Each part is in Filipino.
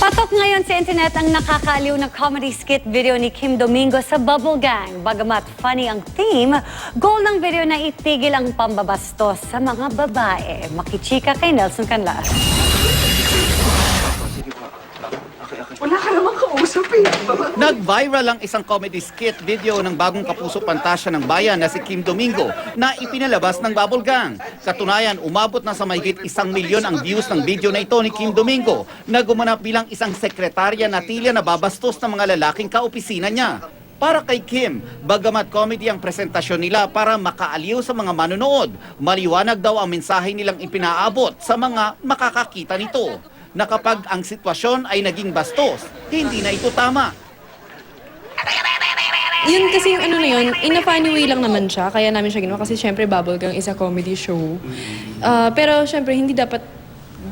Patok ngayon sa internet ang nakakaaliw na comedy skit video ni Kim Domingo sa Bubble Gang. Bagamat funny ang theme, goal ng video na itigil ang pambabastos sa mga babae. Makichika kay Nelson Canlas. Wala ka namang kausap eh. Nag-viral ang isang comedy skit video ng bagong kapuso pantasya ng bayan na si Kim Domingo na ipinalabas ng Bubble Gang. Katunayan, umabot na sa mahigit 1 milyon ang views ng video na ito ni Kim Domingo na gumanap bilang isang sekretarya na tila na babastos ng mga lalaking kaopisina niya. Para kay Kim, bagamat comedy ang presentasyon nila para makaaliw sa mga manonood, maliwanag daw ang mensahe nilang ipinaabot sa mga makakakita nito na kapag ang sitwasyon ay naging bastos, hindi na ito tama. Yun kasi yung ano na yun, in a funny way lang naman siya, kaya namin siya ginawa kasi syempre Bubble Gang is a comedy show. Pero syempre hindi dapat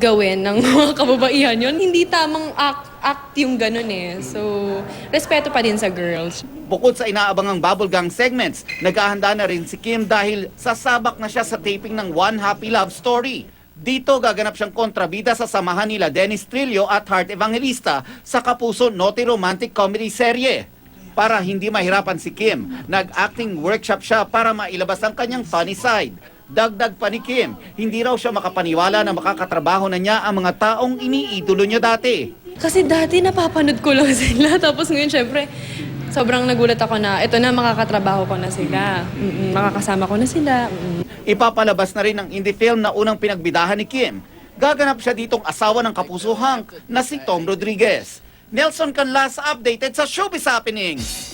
gawin ng mga kababaihan yun. Hindi tamang act yung ganun eh. So, respeto pa din sa girls. Bukod sa inaabangang Bubble Gang segments, naghahanda na rin si Kim dahil sasabak na siya sa taping ng One Happy Love Story. Dito gaganap siyang kontrabida sa samahan nila Dennis Trillo at Heart Evangelista sa Kapuso Naughty Romantic Comedy serye. Para hindi mahirapan si Kim, nag-acting workshop siya para mailabas ang kanyang funny side. Dagdag pa ni Kim, hindi raw siya makapaniwala na makakatrabaho na niya ang mga taong iniidolo niya dati. Kasi dati napapanood ko lang sila, tapos ngayon syempre, sobrang nagulat ako na ito na makakatrabaho ko na sila. Makakasama ko na sila. Ipapalabas na rin ang indie film na unang pinagbidahan ni Kim. Gaganap siya ditong asawa ng Kapuso Hank na si Tom Rodriguez. Nelson Canlas updated sa Showbiz Happenings.